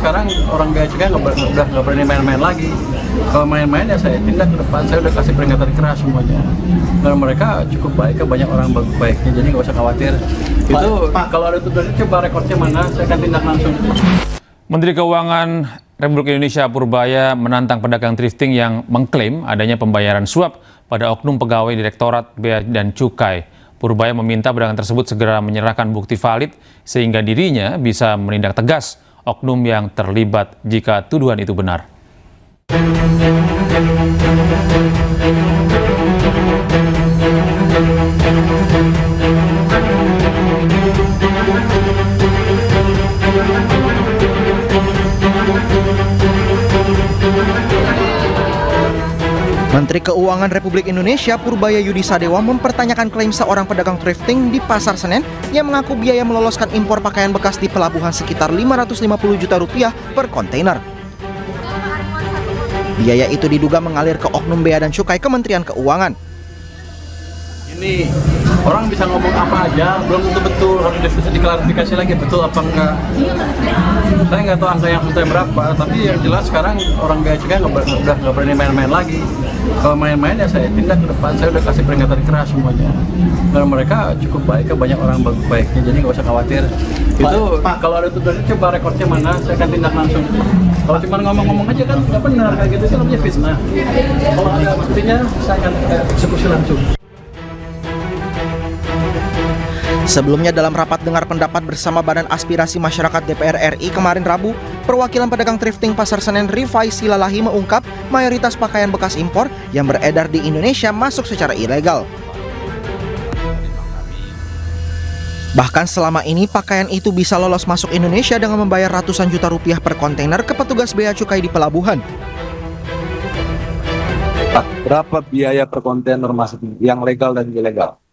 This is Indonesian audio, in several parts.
sekarang orang bea cukai udah nggak berani main-main lagi. Kalau main-main ya saya tindak ke depan, saya udah kasih peringatan keras semuanya. Dan mereka cukup baik, banyak orang baiknya, jadi nggak usah khawatir. Itu kalau ada tugas coba rekornya mana, saya akan tindak langsung. Menteri Keuangan Republik Indonesia Purbaya menantang pedagang thrifting yang mengklaim adanya pembayaran suap pada oknum pegawai Direktorat Bea dan Cukai. Purbaya meminta pedagang tersebut segera menyerahkan bukti valid sehingga dirinya bisa menindak tegas oknum yang terlibat jika tuduhan itu benar. Menteri Keuangan Republik Indonesia Purbaya Yudi Sadewa mempertanyakan klaim seorang pedagang thrifting di Pasar Senen yang mengaku biaya meloloskan impor pakaian bekas di pelabuhan sekitar 550 juta rupiah per kontainer. Biaya itu diduga mengalir ke oknum Bea dan Cukai Kementerian Keuangan. Ini orang bisa ngomong apa aja, belum tentu betul, harus diklarifikasi lagi betul apa enggak. Saya nggak tahu angka yang betul berapa, tapi yang jelas sekarang orang bea cukai udah nggak berani main-main lagi. Kalau main-main ya saya tindak ke depan, saya udah kasih peringatan keras semuanya. Dan mereka cukup baik, banyak orang baiknya, jadi nggak usah khawatir. Itu kalau ada tugas coba rekornya mana, saya akan tindak langsung. Kalau cuma ngomong-ngomong aja kan nggak benar, kayak gitu sih namanya fitnah. Kalau ada buktinya, saya akan eksekusi langsung. Sebelumnya dalam rapat dengar pendapat bersama Badan Aspirasi Masyarakat DPR RI kemarin Rabu, perwakilan pedagang thrifting Pasar Senen Rifai Silalahi mengungkap mayoritas pakaian bekas impor yang beredar di Indonesia masuk secara ilegal. Bahkan selama ini pakaian itu bisa lolos masuk Indonesia dengan membayar ratusan juta rupiah per kontainer ke petugas bea cukai di pelabuhan. Berapa biaya per kontainer masuk yang legal dan ilegal?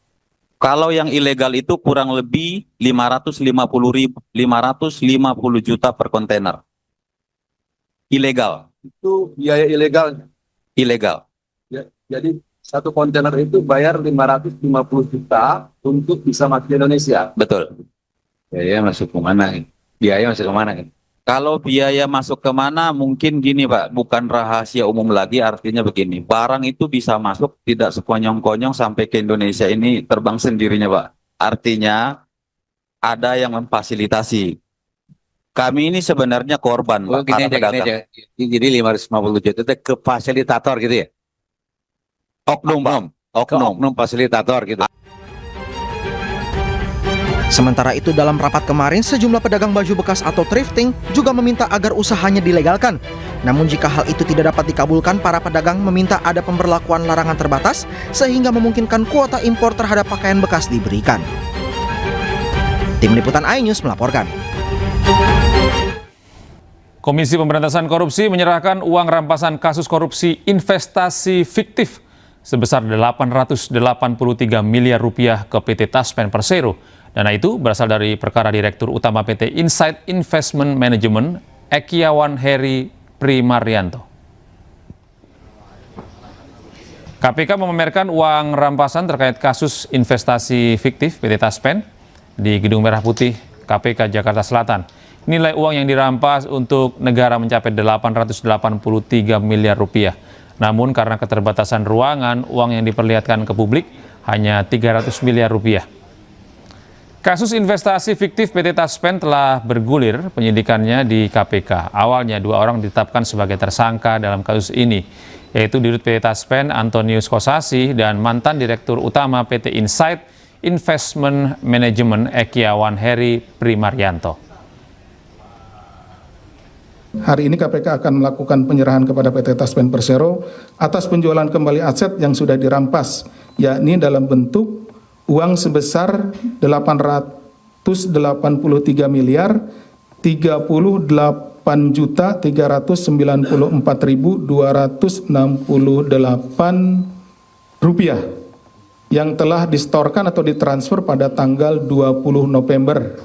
Kalau yang ilegal itu kurang lebih 550 juta per kontainer. Ilegal. Itu biaya ilegalnya. Ilegal. Ya, jadi satu kontainer itu bayar 550 juta untuk bisa masuk ke Indonesia. Betul. Biaya masuk ke mana? Biaya masuk ke mana? Kalau biaya masuk ke mana mungkin gini Pak, bukan rahasia umum lagi, artinya begini, barang itu bisa masuk tidak sekonyong-konyong sampai ke Indonesia ini terbang sendirinya Pak. Artinya ada yang memfasilitasi. Kami ini sebenarnya korban Pak. Gini aja. Jadi 550 juta itu ke fasilitator gitu ya? Oknum fasilitator gitu. Sementara itu dalam rapat kemarin sejumlah pedagang baju bekas atau thrifting juga meminta agar usahanya dilegalkan. Namun jika hal itu tidak dapat dikabulkan, para pedagang meminta ada pemberlakuan larangan terbatas sehingga memungkinkan kuota impor terhadap pakaian bekas diberikan. Tim Liputan iNews melaporkan. Komisi Pemberantasan Korupsi menyerahkan uang rampasan kasus korupsi investasi fiktif sebesar 883 miliar rupiah ke PT Taspen Persero. Dana itu berasal dari perkara Direktur Utama PT Insight Investment Management, Ekiawan Heri Primaryanto. KPK memamerkan uang rampasan terkait kasus investasi fiktif PT Taspen di Gedung Merah Putih KPK Jakarta Selatan. Nilai uang yang dirampas untuk negara mencapai 883 miliar rupiah. Namun karena keterbatasan ruangan, uang yang diperlihatkan ke publik hanya 300 miliar rupiah. Kasus investasi fiktif PT Taspen telah bergulir penyidikannya di KPK. Awalnya 2 orang ditetapkan sebagai tersangka dalam kasus ini, yaitu Dirut PT Taspen Antonius Kosasi dan mantan Direktur Utama PT Insight Investment Management Ekiawan Heri Primaryanto. Hari ini KPK akan melakukan penyerahan kepada PT Taspen Persero atas penjualan kembali aset yang sudah dirampas, yakni dalam bentuk uang sebesar 883 miliar 38.294.268 rupiah yang telah disetorkan atau ditransfer pada tanggal 20 November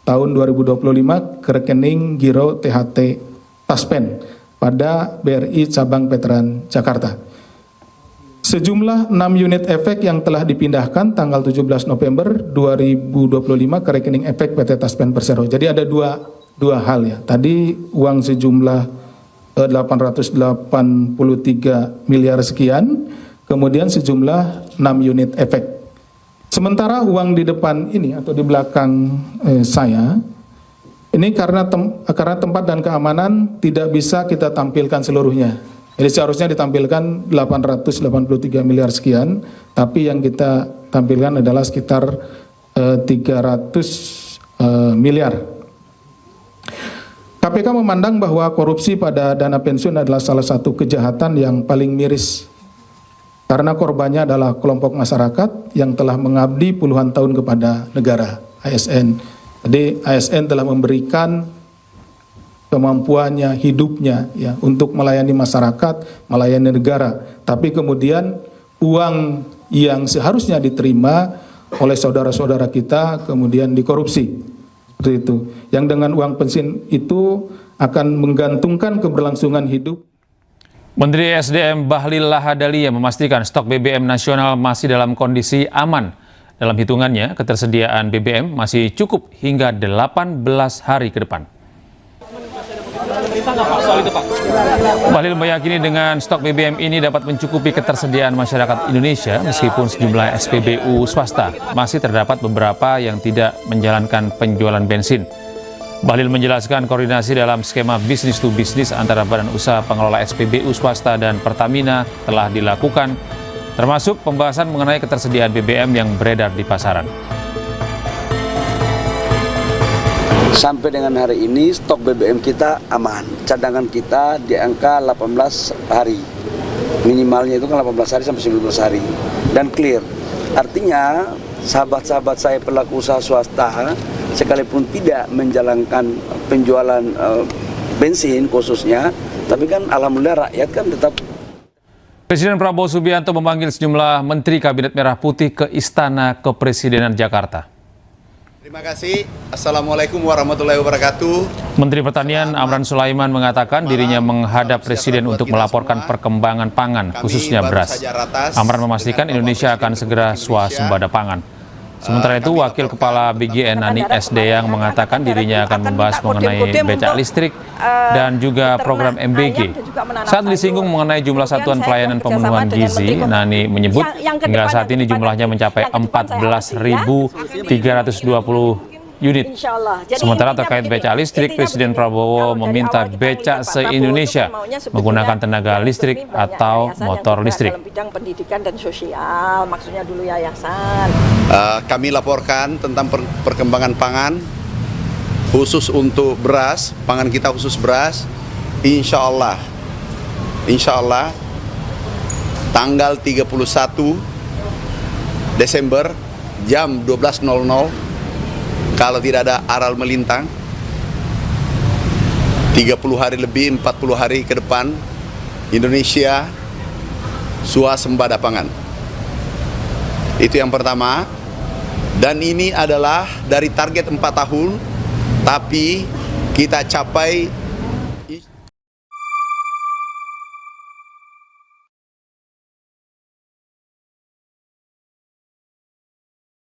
tahun 2025 ke rekening Giro THT Taspen pada BRI Cabang Veteran Jakarta. Sejumlah 6 unit efek yang telah dipindahkan tanggal 17 November 2025 ke rekening efek PT Taspen Persero. Jadi ada 2 dua hal ya. Tadi uang sejumlah 883 miliar sekian, kemudian sejumlah 6 unit efek. Sementara uang di depan ini atau di belakang saya, ini karena tempat dan keamanan tidak bisa kita tampilkan seluruhnya. Jadi seharusnya ditampilkan 883 miliar sekian, tapi yang kita tampilkan adalah sekitar 300 miliar. KPK memandang bahwa korupsi pada dana pensiun adalah salah satu kejahatan yang paling miris. Karena korbannya adalah kelompok masyarakat yang telah mengabdi puluhan tahun kepada negara, ASN. Jadi ASN telah memberikan kemampuannya, hidupnya ya untuk melayani masyarakat, melayani negara. Tapi kemudian uang yang seharusnya diterima oleh saudara-saudara kita kemudian dikorupsi. Seperti itu. Yang dengan uang pensiun itu akan menggantungkan keberlangsungan hidup. Menteri SDM Bahlil Lahadalia memastikan stok BBM nasional masih dalam kondisi aman. Dalam hitungannya, ketersediaan BBM masih cukup hingga 18 hari ke depan. Bahlil meyakini dengan stok BBM ini dapat mencukupi ketersediaan masyarakat Indonesia meskipun sejumlah SPBU swasta masih terdapat beberapa yang tidak menjalankan penjualan bensin. Bahlil menjelaskan koordinasi dalam skema bisnis to bisnis antara Badan Usaha Pengelola SPBU swasta dan Pertamina telah dilakukan, termasuk pembahasan mengenai ketersediaan BBM yang beredar di pasaran. Sampai dengan hari ini stok BBM kita aman, cadangan kita di angka 18 hari, minimalnya itu kan 18 hari sampai 19 hari, dan clear. Artinya sahabat-sahabat saya pelaku usaha swasta sekalipun tidak menjalankan penjualan bensin khususnya, tapi kan alhamdulillah rakyat kan tetap. Presiden Prabowo Subianto memanggil sejumlah Menteri Kabinet Merah Putih ke Istana Kepresidenan Jakarta. Terima kasih. Assalamualaikum warahmatullahi wabarakatuh. Menteri Pertanian Amran Sulaiman mengatakan dirinya menghadap Presiden untuk melaporkan perkembangan pangan, khususnya beras. Amran memastikan Indonesia akan segera swasembada pangan. Sementara itu, Wakil Kepala BGN Nani Esdeyang mengatakan dirinya akan membahas mengenai becak listrik dan juga program MBG. Saat disinggung mengenai jumlah satuan pelayanan pemenuhan gizi, Nani menyebut hingga saat ini jumlahnya mencapai 14.320 unit. Sementara terkait becak listrik, Presiden Prabowo meminta becak se-Indonesia menggunakan tenaga listrik atau motor listrik. Dalam bidang pendidikan dan sosial, maksudnya dulu yayasan. Kami laporkan tentang perkembangan pangan, khusus untuk beras, pangan kita khusus beras, insya Allah, tanggal 31 Desember jam 12.00, kalau tidak ada aral melintang, 30 hari lebih, 40 hari ke depan, Indonesia swasembada pangan. Itu yang pertama. Dan ini adalah dari target 4 tahun, tapi kita capai